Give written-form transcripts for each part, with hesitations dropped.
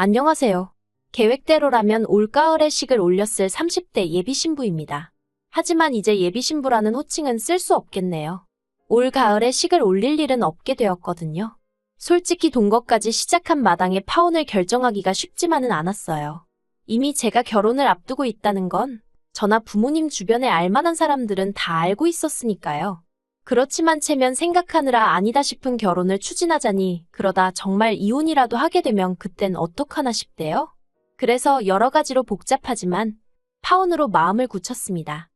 안녕하세요. 계획대로라면 올가을에 식을 올렸을 30대 예비신부입니다. 하지만 이제 예비신부라는 호칭은 쓸 수 없겠네요. 올가을에 식을 올릴 일은 없게 되었거든요. 솔직히 동거까지 시작한 마당에 파혼을 결정하기가 쉽지만은 않았어요. 이미 제가 결혼을 앞두고 있다는 건 저나 부모님 주변에 알만한 사람들은 다 알고 있었으니까요. 그렇지만 체면 생각하느라 아니다 싶은 결혼을 추진하자니 그러다 정말 이혼이라도 하게 되면 그땐 어떡하나 싶대요. 그래서 여러 가지로 복잡하지만 파혼으로 마음을 굳혔습니다.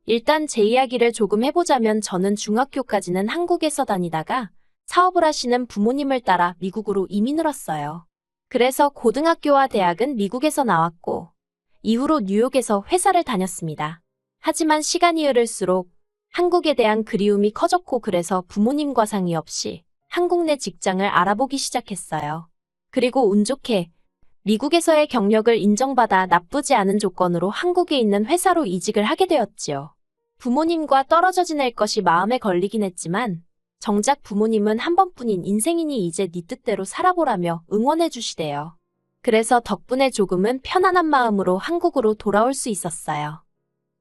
일단 제 이야기를 조금 해보자면 저는 중학교까지는 한국에서 다니다가 사업을 하시는 부모님을 따라 미국으로 이민을 왔어요. 그래서 고등학교와 대학은 미국에서 나왔고 이후로 뉴욕에서 회사를 다녔습니다. 하지만 시간이 흐를수록 한국에 대한 그리움이 커졌고 그래서 부모님과 상의 없이 한국 내 직장을 알아보기 시작했어요. 그리고 운 좋게 미국에서의 경력을 인정받아 나쁘지 않은 조건으로 한국에 있는 회사로 이직을 하게 되었지요. 부모님과 떨어져 지낼 것이 마음에 걸리긴 했지만 정작 부모님은 한 번뿐인 인생이니 이제 네 뜻대로 살아보라며 응원해 주시대요. 그래서 덕분에 조금은 편안한 마음으로 한국으로 돌아올 수 있었어요.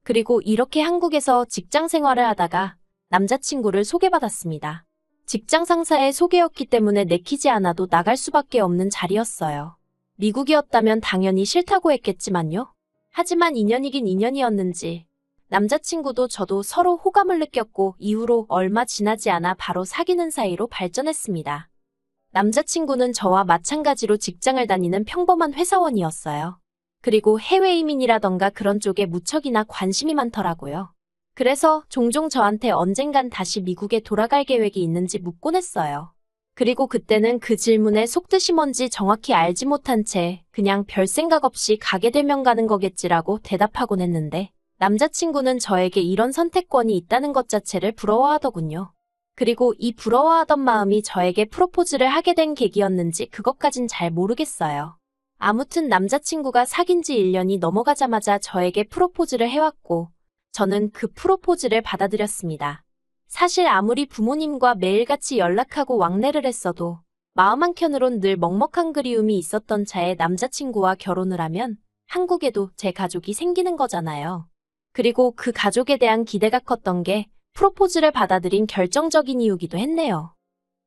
그리고 이렇게 한국에서 직장 생활을 하다가 남자친구를 소개받았습니다. 직장 상사의 소개였기 때문에 내키지 않아도 나갈 수밖에 없는 자리였어요. 미국이었다면 당연히 싫다고 했겠지만요. 하지만 인연이긴 인연이었는지 남자친구도 저도 서로 호감을 느꼈고 이후로 얼마 지나지 않아 바로 사귀는 사이로 발전했습니다. 남자친구는 저와 마찬가지로 직장을 다니는 평범한 회사원이었어요. 그리고 해외 이민이라던가 그런 쪽에 무척이나 관심이 많더라고요. 그래서 종종 저한테 언젠간 다시 미국에 돌아갈 계획이 있는지 묻곤 했어요. 그리고 그때는 그 질문에 속뜻이 뭔지 정확히 알지 못한 채 그냥 별 생각 없이 가게 되면 가는 거겠지라고 대답하곤 했는데 남자친구는 저에게 이런 선택권이 있다는 것 자체를 부러워하더군요. 그리고 이 부러워하던 마음이 저에게 프로포즈를 하게 된 계기였는지 그것까진 잘 모르겠어요. 아무튼 남자친구가 사귄 지 1년이 넘어가자마자 저에게 프로포즈를 해왔고 저는 그 프로포즈를 받아들였습니다. 사실 아무리 부모님과 매일같이 연락하고 왕래를 했어도 마음 한켠으론 늘 먹먹한 그리움이 있었던 차에 남자친구와 결혼을 하면 한국에도 제 가족이 생기는 거잖아요. 그리고 그 가족에 대한 기대가 컸던 게 프로포즈를 받아들인 결정적인 이유기도 했네요.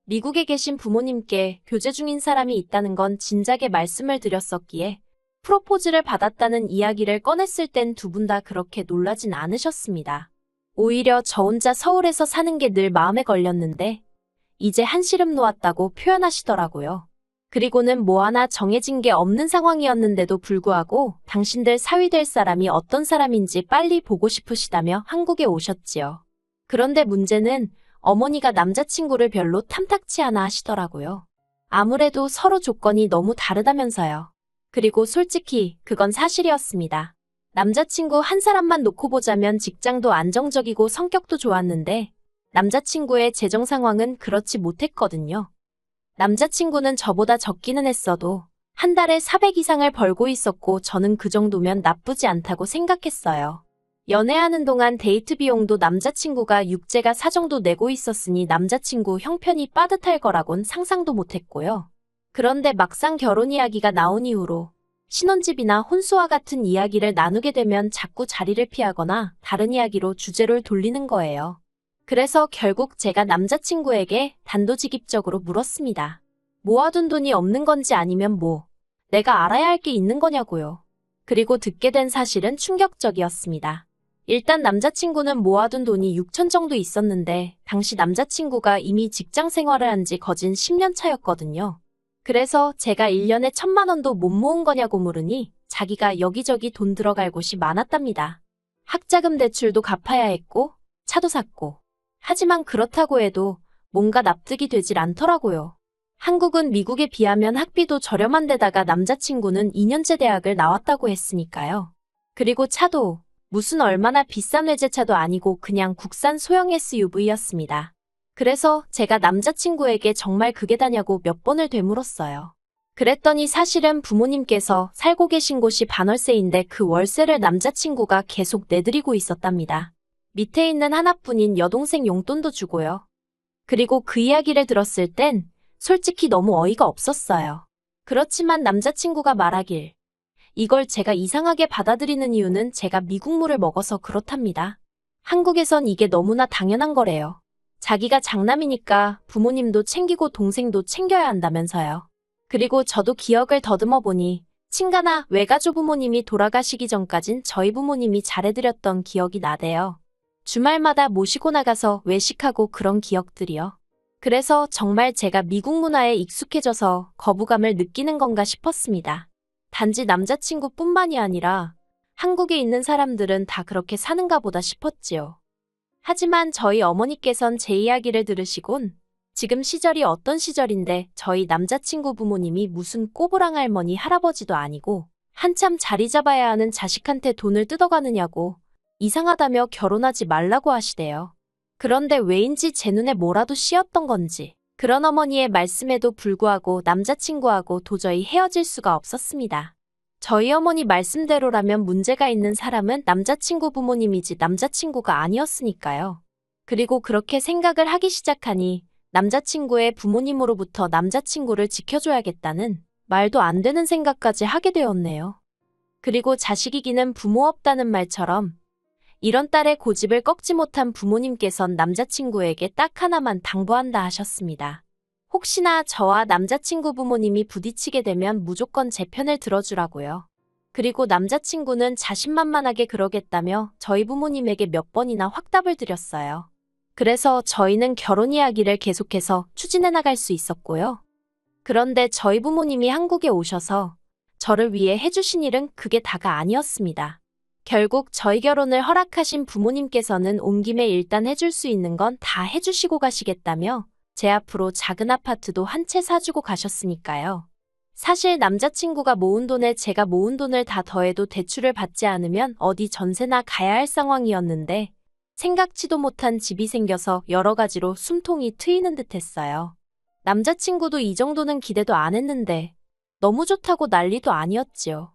미국에 계신 부모님께 교제 중인 사람이 있다는 건 진작에 말씀을 드렸었기에 프로포즈를 받았다는 이야기를 꺼냈을 땐 두 분 다 그렇게 놀라진 않으셨습니다. 오히려 저 혼자 서울에서 사는 게 늘 마음에 걸렸는데 이제 한시름 놓았다고 표현하시더라고요. 그리고는 뭐 하나 정해진 게 없는 상황이었는데도 불구하고 당신들 사위 될 사람이 어떤 사람인지 빨리 보고 싶으시다며 한국에 오셨지요. 그런데 문제는 어머니가 남자친구를 별로 탐탁치 않아 하시더라고요. 아무래도 서로 조건이 너무 다르다면서요. 그리고 솔직히 그건 사실이었습니다. 남자친구 한 사람만 놓고 보자면 직장도 안정적이고 성격도 좋았는데 남자친구의 재정 상황은 그렇지 못했거든요. 남자친구는 저보다 적기는 했어도 한 달에 400 이상을 벌고 있었고 저는 그 정도면 나쁘지 않다고 생각했어요. 연애하는 동안 데이트 비용도 남자친구가 육제가 사정도 내고 있었으니 남자친구 형편이 빠듯할 거라곤 상상도 못했고요. 그런데 막상 결혼 이야기가 나온 이후로 신혼집이나 혼수와 같은 이야기를 나누게 되면 자꾸 자리를 피하거나 다른 이야기로 주제를 돌리는 거예요. 그래서 결국 제가 남자친구에게 단도직입적으로 물었습니다. 모아둔 돈이 없는 건지 아니면 내가 알아야 할 게 있는 거냐고요. 그리고 듣게 된 사실은 충격적이었습니다. 일단 남자친구는 모아둔 돈이 6천 정도 있었는데 당시 남자친구가 이미 직장 생활을 한 지 거진 10년 차였거든요. 그래서 제가 1년에 1,000만 원도 못 모은 거냐고 물으니 자기가 여기저기 돈 들어갈 곳이 많았답니다. 학자금 대출도 갚아야 했고 차도 샀고. 하지만 그렇다고 해도 뭔가 납득이 되질 않더라고요. 한국은 미국에 비하면 학비도 저렴한 데다가 남자친구는 2년제 대학을 나왔다고 했으니까요. 그리고 차도 무슨 얼마나 비싼 외제차도 아니고 그냥 국산 소형 SUV였습니다. 그래서 제가 남자친구에게 정말 그게 다냐고 몇 번을 되물었어요. 그랬더니 사실은 부모님께서 살고 계신 곳이 반월세인데 그 월세를 남자친구가 계속 내드리고 있었답니다. 밑에 있는 하나뿐인 여동생 용돈도 주고요. 그리고 그 이야기를 들었을 땐 솔직히 너무 어이가 없었어요. 그렇지만 남자친구가 말하길, 이걸 제가 이상하게 받아들이는 이유는 제가 미국물을 먹어서 그렇답니다. 한국에선 이게 너무나 당연한 거래요. 자기가 장남이니까 부모님도 챙기고 동생도 챙겨야 한다면서요. 그리고 저도 기억을 더듬어 보니 친가나 외가족 부모님이 돌아가시기 전까진 저희 부모님이 잘해드렸던 기억이 나대요. 주말마다 모시고 나가서 외식하고 그런 기억들이요. 그래서 정말 제가 미국 문화에 익숙해져서 거부감을 느끼는 건가 싶었습니다. 단지 남자친구뿐만이 아니라 한국에 있는 사람들은 다 그렇게 사는가 보다 싶었지요. 하지만 저희 어머니께선 제 이야기를 들으시곤 지금 시절이 어떤 시절인데 저희 남자친구 부모님이 무슨 꼬부랑 할머니 할아버지도 아니고 한참 자리 잡아야 하는 자식한테 돈을 뜯어가느냐고 이상하다며 결혼하지 말라고 하시대요. 그런데 왜인지 제 눈에 뭐라도 씌었던 건지 그런 어머니의 말씀에도 불구하고 남자친구하고 도저히 헤어질 수가 없었습니다. 저희 어머니 말씀대로라면 문제가 있는 사람은 남자친구 부모님이지 남자친구가 아니었으니까요. 그리고 그렇게 생각을 하기 시작하니 남자친구의 부모님으로부터 남자친구를 지켜줘야겠다는 말도 안 되는 생각까지 하게 되었네요. 그리고 자식 이기는 부모 없다는 말처럼 이런 딸의 고집을 꺾지 못한 부모님께선 남자친구에게 딱 하나만 당부한다 하셨습니다. 혹시나 저와 남자친구 부모님이 부딪히게 되면 무조건 제 편을 들어주라고요. 그리고 남자친구는 자신만만하게 그러겠다며 저희 부모님에게 몇 번이나 확답을 드렸어요. 그래서 저희는 결혼 이야기를 계속해서 추진해 나갈 수 있었고요. 그런데 저희 부모님이 한국에 오셔서 저를 위해 해주신 일은 그게 다가 아니었습니다. 결국 저희 결혼을 허락하신 부모님께서는 온 김에 일단 해줄 수 있는 건 다 해주시고 가시겠다며 제 앞으로 작은 아파트도 한 채 사주고 가셨으니까요. 사실 남자친구가 모은 돈에 제가 모은 돈을 다 더해도 대출을 받지 않으면 어디 전세나 가야 할 상황이었는데 생각지도 못한 집이 생겨서 여러 가지로 숨통이 트이는 듯 했어요. 남자친구도 이 정도는 기대도 안 했는데 너무 좋다고 난리도 아니었지요.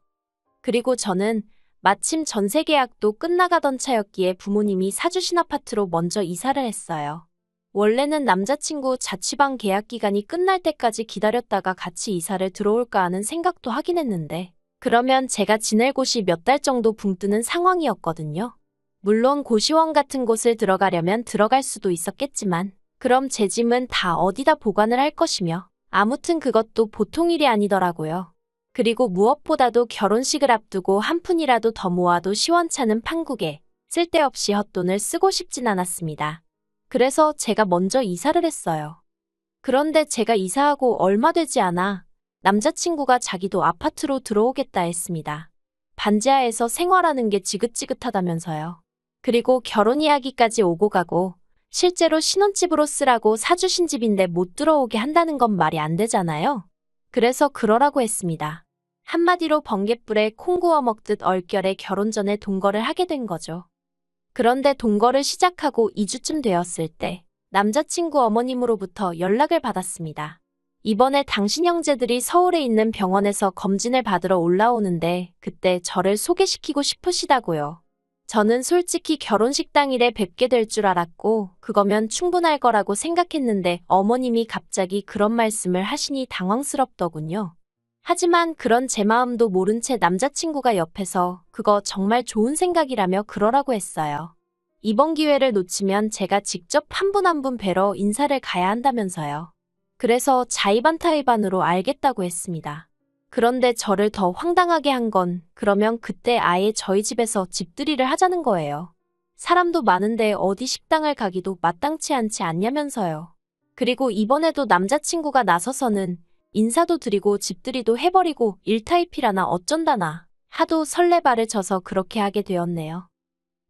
그리고 저는 마침 전세 계약도 끝나가던 차였기에 부모님이 사주신 아파트로 먼저 이사를 했어요. 원래는 남자친구 자취방 계약 기간이 끝날 때까지 기다렸다가 같이 이사를 들어올까 하는 생각도 하긴 했는데 그러면 제가 지낼 곳이 몇 달 정도 붕 뜨는 상황이었거든요. 물론 고시원 같은 곳을 들어가려면 들어갈 수도 있었겠지만 그럼 제 짐은 다 어디다 보관을 할 것이며 아무튼 그것도 보통 일이 아니더라고요. 그리고 무엇보다도 결혼식을 앞두고 한 푼이라도 더 모아도 시원찮은 판국에 쓸데없이 헛돈을 쓰고 싶진 않았습니다. 그래서 제가 먼저 이사를 했어요. 그런데 제가 이사하고 얼마 되지 않아 남자친구가 자기도 아파트로 들어오겠다 했습니다. 반지하에서 생활하는 게 지긋지긋하다면서요. 그리고 결혼 이야기까지 오고 가고 실제로 신혼집으로 쓰라고 사주신 집인데 못 들어오게 한다는 건 말이 안 되잖아요. 그래서 그러라고 했습니다. 한마디로 번갯불에 콩 구워 먹듯 얼결에 결혼 전에 동거를 하게 된 거죠. 그런데 동거를 시작하고 2주쯤 되었을 때 남자친구 어머님으로부터 연락을 받았습니다. 이번에 당신 형제들이 서울에 있는 병원에서 검진을 받으러 올라오는데 그때 저를 소개시키고 싶으시다고요. 저는 솔직히 결혼식 당일에 뵙게 될 줄 알았고 그거면 충분할 거라고 생각했는데 어머님이 갑자기 그런 말씀을 하시니 당황스럽더군요. 하지만 그런 제 마음도 모른 채 남자친구가 옆에서 그거 정말 좋은 생각이라며 그러라고 했어요. 이번 기회를 놓치면 제가 직접 한 분 한 분 뵈러 인사를 가야 한다면서요. 그래서 자의반타의반으로 알겠다고 했습니다. 그런데 저를 더 황당하게 한 건 그러면 그때 아예 저희 집에서 집들이를 하자는 거예요. 사람도 많은데 어디 식당을 가기도 마땅치 않지 않냐면서요. 그리고 이번에도 남자친구가 나서서는 인사도 드리고 집들이도 해버리고 일타이피라나 어쩐다나 하도 설레발을 쳐서 그렇게 하게 되었네요.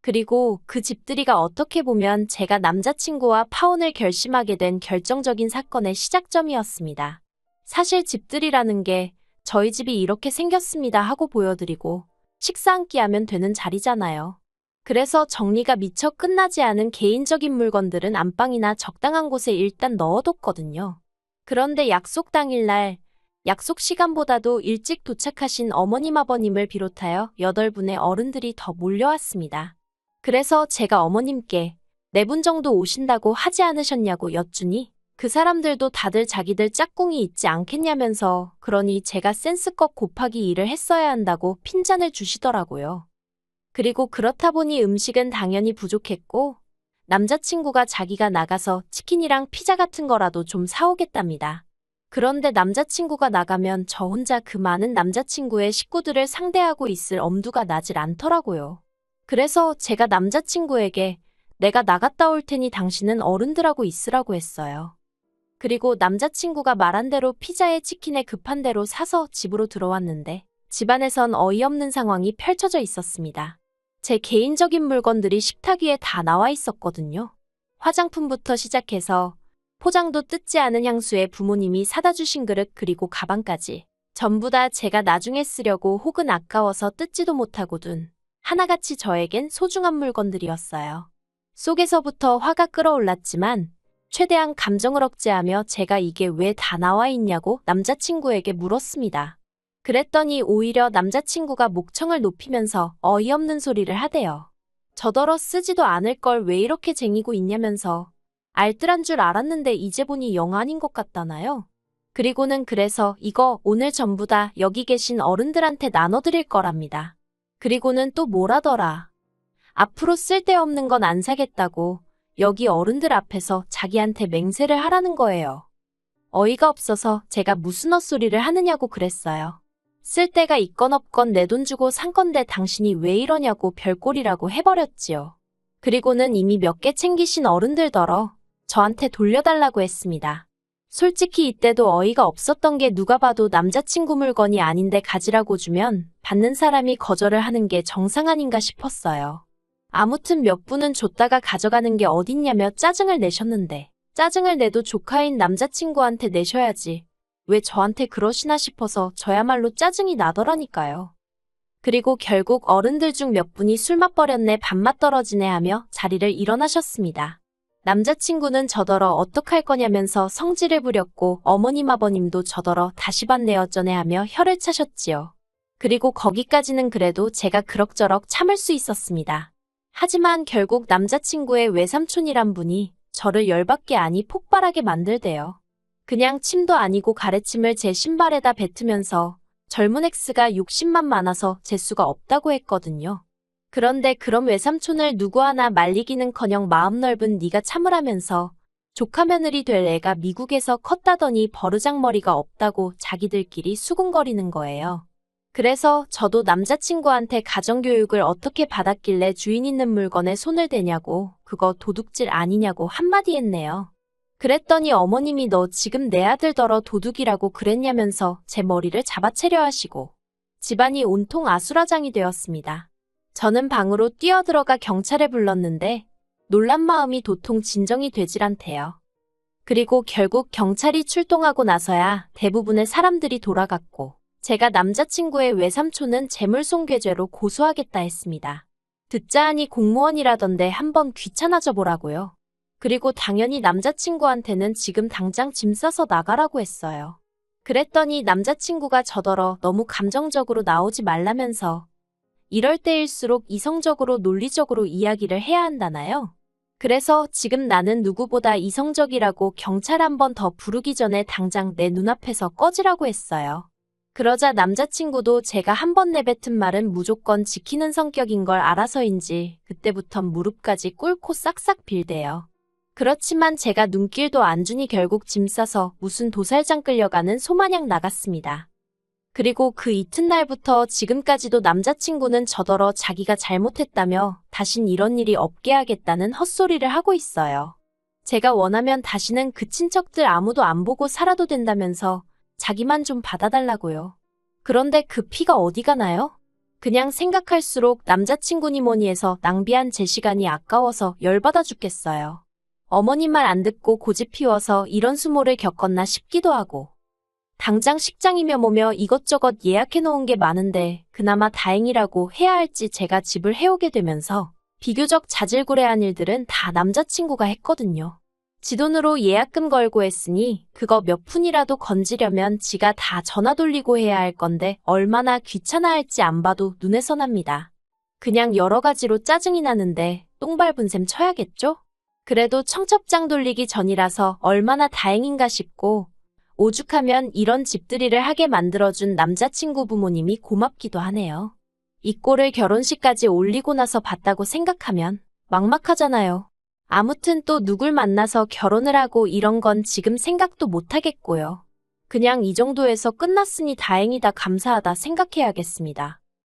그리고 그 집들이가 어떻게 보면 제가 남자친구와 파혼을 결심하게 된 결정적인 사건의 시작점이었습니다. 사실 집들이라는 게 저희 집이 이렇게 생겼습니다 하고 보여드리고 식사 한 끼 하면 되는 자리잖아요. 그래서 정리가 미처 끝나지 않은 개인적인 물건들은 안방이나 적당한 곳에 일단 넣어뒀거든요. 그런데 약속 당일날 약속 시간보다도 일찍 도착하신 어머님 아버님을 비롯하여 8분의 어른들이 더 몰려왔습니다. 그래서 제가 어머님께 4분 정도 오신다고 하지 않으셨냐고 여쭈니 그 사람들도 다들 자기들 짝꿍이 있지 않겠냐면서 그러니 제가 센스껏 곱하기 2를 했어야 한다고 핀잔을 주시더라고요. 그리고 그렇다 보니 음식은 당연히 부족했고 남자친구가 자기가 나가서 치킨이랑 피자 같은 거라도 좀 사오겠답니다. 그런데 남자친구가 나가면 저 혼자 그 많은 남자친구의 식구들을 상대하고 있을 엄두가 나질 않더라고요. 그래서 제가 남자친구에게 내가 나갔다 올 테니 당신은 어른들하고 있으라고 했어요. 그리고 남자친구가 말한 대로 피자에 치킨에 급한 대로 사서 집으로 들어왔는데 집안에선 어이없는 상황이 펼쳐져 있었습니다. 제 개인적인 물건들이 식탁 위에 다 나와 있었거든요. 화장품부터 시작해서 포장도 뜯지 않은 향수에 부모님이 사다 주신 그릇 그리고 가방까지 전부 다 제가 나중에 쓰려고 혹은 아까워서 뜯지도 못하고 둔 하나같이 저에겐 소중한 물건들이었어요. 속에서부터 화가 끓어올랐지만 최대한 감정을 억제하며 제가 이게 왜 다 나와 있냐고 남자친구에게 물었습니다. 그랬더니 오히려 남자친구가 목청을 높이면서 어이없는 소리를 하대요. 저더러 쓰지도 않을 걸 왜 이렇게 쟁이고 있냐면서 알뜰한 줄 알았는데 이제 보니 영 아닌 것 같다나요? 그리고는 그래서 이거 오늘 전부 다 여기 계신 어른들한테 나눠드릴 거랍니다. 그리고는 또 뭐라더라. 앞으로 쓸데없는 건 안 사겠다고 여기 어른들 앞에서 자기한테 맹세를 하라는 거예요. 어이가 없어서 제가 무슨 헛소리를 하느냐고 그랬어요. 쓸데가 있건 없건 내 돈 주고 산 건데 당신이 왜 이러냐고 별꼴이라고 해버렸지요. 그리고는 이미 몇 개 챙기신 어른들더러 저한테 돌려달라고 했습니다. 솔직히 이때도 어이가 없었던 게 누가 봐도 남자친구 물건이 아닌데 가지라고 주면 받는 사람이 거절을 하는 게 정상 아닌가 싶었어요. 아무튼 몇 분은 줬다가 가져가는 게 어딨냐며 짜증을 내셨는데 짜증을 내도 조카인 남자친구한테 내셔야지 왜 저한테 그러시나 싶어서 저야말로 짜증이 나더라니까요. 그리고 결국 어른들 중 몇 분이 술맛 버렸네 밥맛 떨어지네 하며 자리를 일어나셨습니다. 남자친구는 저더러 어떡할 거냐면서 성질을 부렸고 어머님 아버님도 저더러 다시 받네 어쩌네 하며 혀를 차셨지요. 그리고 거기까지는 그래도 제가 그럭저럭 참을 수 있었습니다. 하지만 결국 남자친구의 외삼촌이란 분이 저를 열받게 아니 폭발하게 만들대요. 그냥 침도 아니고 가래침을 제 신발에다 뱉으면서 젊은 X가 욕심만 많아서 재수가 없다고 했거든요. 그런데 그럼 외삼촌을 누구 하나 말리기는커녕 마음 넓은 네가 참으라면서 조카 며느리 될 애가 미국에서 컸다더니 버르장머리가 없다고 자기들끼리 수군거리는 거예요. 그래서 저도 남자친구한테 가정교육을 어떻게 받았길래 주인 있는 물건에 손을 대냐고 그거 도둑질 아니냐고 한마디 했네요. 그랬더니 어머님이 너 지금 내 아들더러 도둑이라고 그랬냐면서 제 머리를 잡아채려 하시고 집안이 온통 아수라장이 되었습니다. 저는 방으로 뛰어들어가 경찰에 불렀는데 놀란 마음이 도통 진정이 되질 않대요. 그리고 결국 경찰이 출동하고 나서야 대부분의 사람들이 돌아갔고 제가 남자친구의 외삼촌은 재물손괴죄로 고소하겠다 했습니다. 듣자 하니 공무원이라던데 한번 귀찮아져 보라고요. 그리고 당연히 남자친구한테는 지금 당장 짐 싸서 나가라고 했어요. 그랬더니 남자친구가 저더러 너무 감정적으로 나오지 말라면서 이럴 때일수록 이성적으로 논리적으로 이야기를 해야 한다나요? 그래서 지금 나는 누구보다 이성적이라고 경찰 한 번 더 부르기 전에 당장 내 눈앞에서 꺼지라고 했어요. 그러자 남자친구도 제가 한 번 내뱉은 말은 무조건 지키는 성격인 걸 알아서인지 그때부턴 무릎까지 꿇고 싹싹 빌대요. 그렇지만 제가 눈길도 안 주니 결국 짐 싸서 무슨 도살장 끌려가는 소마냥 나갔습니다. 그리고 그 이튿날부터 지금까지도 남자친구는 저더러 자기가 잘못했다며 다신 이런 일이 없게 하겠다는 헛소리를 하고 있어요. 제가 원하면 다시는 그 친척들 아무도 안 보고 살아도 된다면서 자기만 좀 받아달라고요. 그런데 그 피가 어디 가나요? 그냥 생각할수록 남자친구니 뭐니 해서 낭비한 제 시간이 아까워서 열받아 죽겠어요. 어머님 말 안 듣고 고집 피워서 이런 수모를 겪었나 싶기도 하고 당장 식장이며 뭐며 이것저것 예약해 놓은 게 많은데 그나마 다행이라고 해야 할지 제가 집을 해오게 되면서 비교적 자질구레한 일들은 다 남자친구가 했거든요. 지 돈으로 예약금 걸고 했으니 그거 몇 푼이라도 건지려면 지가 다 전화 돌리고 해야 할 건데 얼마나 귀찮아할지 안 봐도 눈에 선합니다. 그냥 여러 가지로 짜증이 나는데 똥 밟은 셈 쳐야겠죠? 그래도 청첩장 돌리기 전이라서 얼마나 다행인가 싶고, 오죽하면 이런 집들이를 하게 만들어준 남자친구 부모님이 고맙기도 하네요. 이 꼴을 결혼식까지 올리고 나서 봤다고 생각하면 막막하잖아요. 아무튼 또 누굴 만나서 결혼을 하고 이런 건 지금 생각도 못 하겠고요. 그냥 이 정도에서 끝났으니 다행이다 감사하다 생각해야겠습니다.